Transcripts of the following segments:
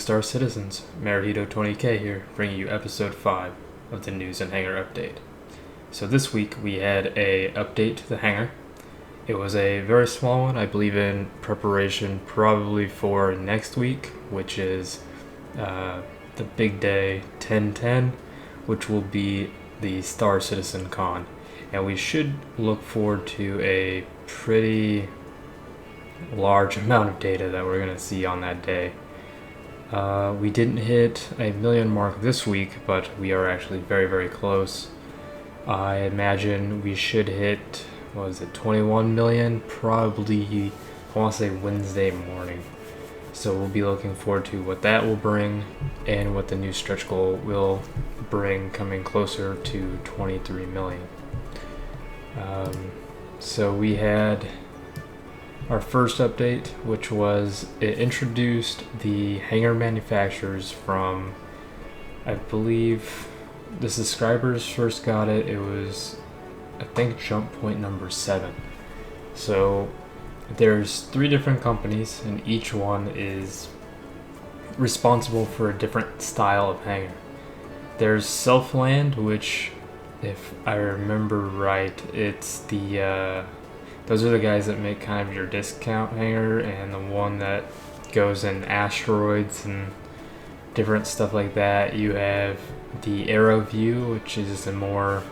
Morningstar citizens, Merajito 20K here, bringing you episode 5 of the News and Hangar Update. So this week we had a update to the hangar. It was a very small one, I believe in preparation probably for next week, which is the big day 10/10, which will be the CitizenCon. And we should look forward to a pretty large amount of data that we're going to see on that day. We didn't hit a million mark this week, but we are actually very, very close. I imagine we should hit, 21 million? Probably, I want to say Wednesday morning. So we'll be looking forward to what that will bring and what the new stretch goal will bring, coming closer to 23 million. So we had our first update, which was it introduced the Hangar Manufacturers from, I believe, the subscribers first got it. It was, I think, jump point number 7. So there's 3 different companies, and each one is responsible for a different style of hangar. There's Selfland, which, if I remember right, it's the those are the guys that make kind of your discount hangar, and the one that goes in asteroids and different stuff like that. You have the Aero View, which is a more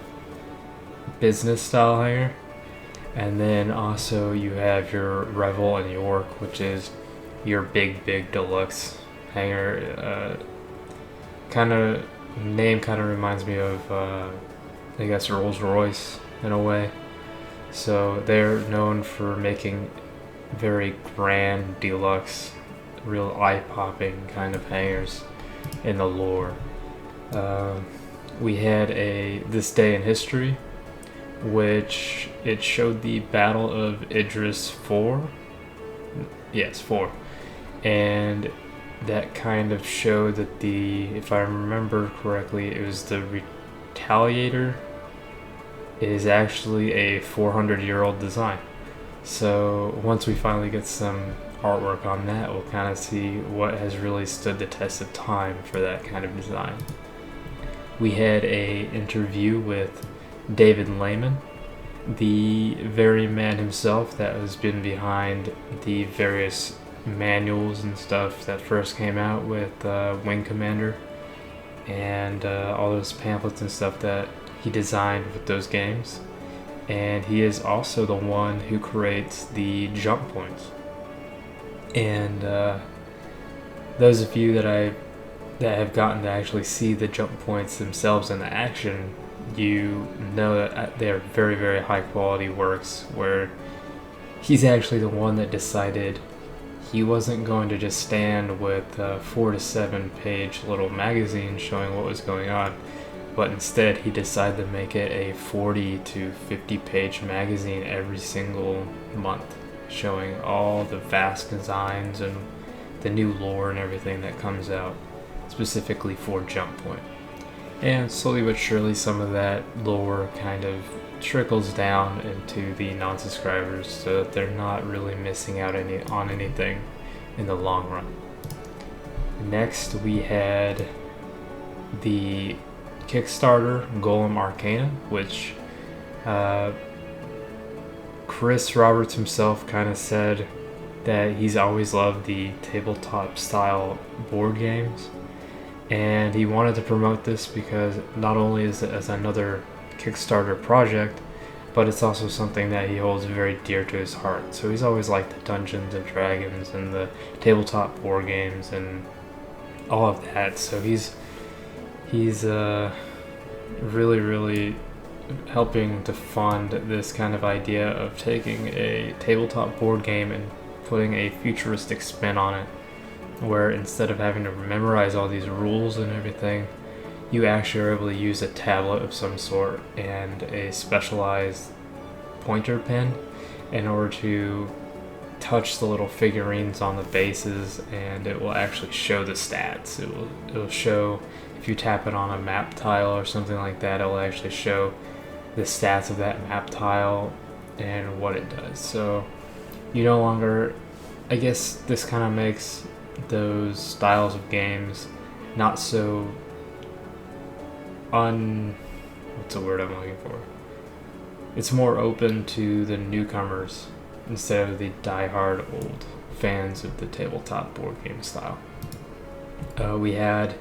business style hangar. And then also you have your Revel and York, which is your big deluxe hangar. Name kind of reminds me of, I guess, Rolls Royce in a way. So they're known for making very grand, deluxe, real eye-popping kind of hangars in the lore. We had This Day in History, which it showed the Battle of Idris 4. Yes, 4. And that kind of showed that if I remember correctly, it was the Retaliator is actually a 400-year-old design. So once we finally get some artwork on that, we'll kind of see what has really stood the test of time for that kind of design. We had a interview with David Layman, the very man himself that has been behind the various manuals and stuff that first came out with Wing Commander and all those pamphlets and stuff that he designed with those games. And he is also the one who creates the jump points. And those of you that have gotten to actually see the jump points themselves in action, you know that they're very, very high quality works, where he's actually the one that decided he wasn't going to just stand with a 4 to 7 page little magazine showing what was going on, but instead he decided to make it a 40 to 50 page magazine every single month, showing all the vast designs and the new lore and everything that comes out specifically for Jump Point. And slowly but surely some of that lore kind of trickles down into the non-subscribers, so that they're not really missing out on anything in the long run. Next we had the Kickstarter Golem Arcana, which Chris Roberts himself kind of said that he's always loved the tabletop style board games, and he wanted to promote this because not only is it as another Kickstarter project, but it's also something that he holds very dear to his heart. So he's always liked the Dungeons and Dragons and the tabletop board games and all of that. So he's really helping to fund this kind of idea of taking a tabletop board game and putting a futuristic spin on it, where instead of having to memorize all these rules and everything, you actually are able to use a tablet of some sort and a specialized pointer pen in order to touch the little figurines on the bases, and it will actually show the stats. It will show, if you tap it on a map tile or something like that, it will actually show the stats of that map tile and what it does. So you no longer, I guess this kind of makes those styles of games not so what's the word I'm looking for? It's more open to the newcomers instead of the die-hard old fans of the tabletop board game style. We had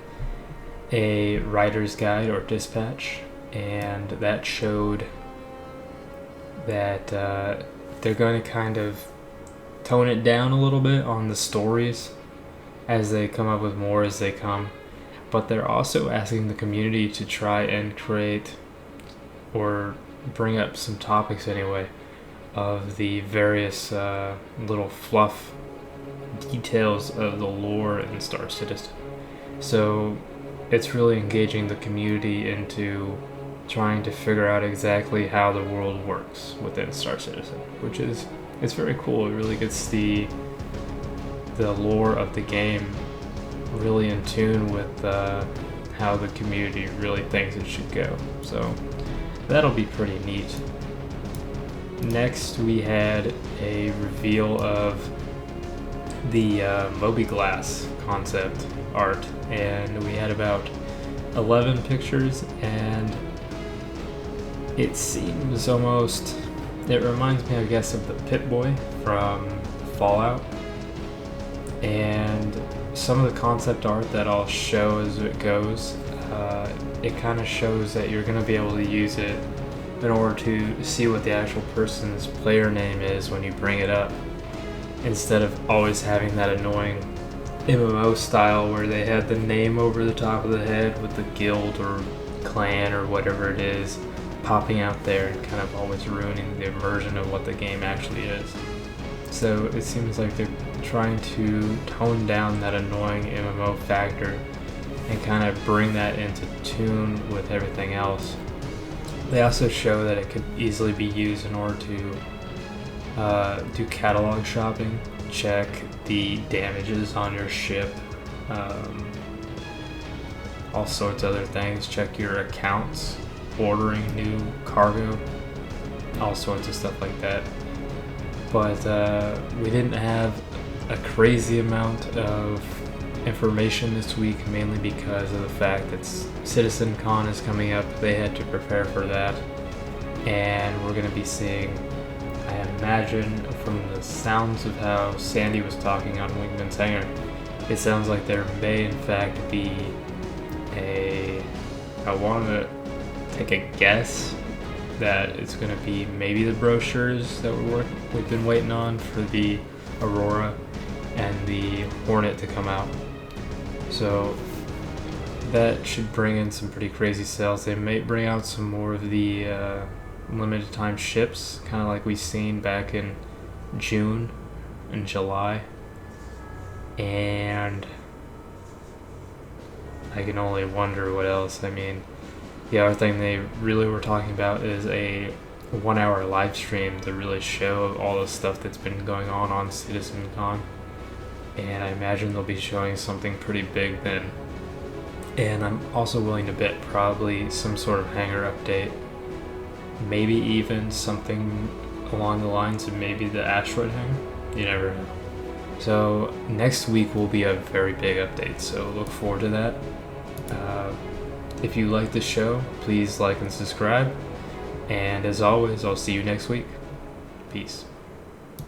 a writer's guide or dispatch, and that showed that they're going to kind of tone it down a little bit on the stories as they come up with more as they come, but they're also asking the community to try and create or bring up some topics anyway of the various little fluff details of the lore in Star Citizen. So it's really engaging the community into trying to figure out exactly how the world works within Star Citizen, which is, it's very cool. It really gets the lore of the game really in tune with how the community really thinks it should go. So that'll be pretty neat. Next, we had a reveal of the MobiGlas concept art, and we had about 11 pictures, and it seems almost, it reminds me, I guess, of the Pip-Boy from Fallout. And some of the concept art that I'll show as it goes, it kind of shows that you're going to be able to use it in order to see what the actual person's player name is when you bring it up, instead of always having that annoying MMO style where they had the name over the top of the head with the guild or clan or whatever it is popping out there and kind of always ruining the immersion of what the game actually is. So it seems like they're trying to tone down that annoying MMO factor and kind of bring that into tune with everything else. They also show that it could easily be used in order to do catalog shopping, check the damages on your ship, all sorts of other things, check your accounts, ordering new cargo, all sorts of stuff like that. But we didn't have a crazy amount of information this week, mainly because of the fact that CitizenCon is coming up. They had to prepare for that, and we're going to be seeing, I imagine from the sounds of how Sandy was talking on Wingman's Hangar, it sounds like there may in fact be I want to take a guess that it's going to be maybe the brochures that we've been waiting on for the Aurora and the Hornet to come out. So that should bring in some pretty crazy sales. They may bring out some more of the limited time ships, kind of like we've seen back in June and July. And I can only wonder what else. I mean, the other thing they really were talking about is a 1 hour live stream to really show all the stuff that's been going on CitizenCon. And I imagine they'll be showing something pretty big then. And I'm also willing to bet probably some sort of hangar update. Maybe even something along the lines of maybe the asteroid hangar. You never know. So next week will be a very big update, so look forward to that. If you like the show, please like and subscribe. And as always, I'll see you next week. Peace.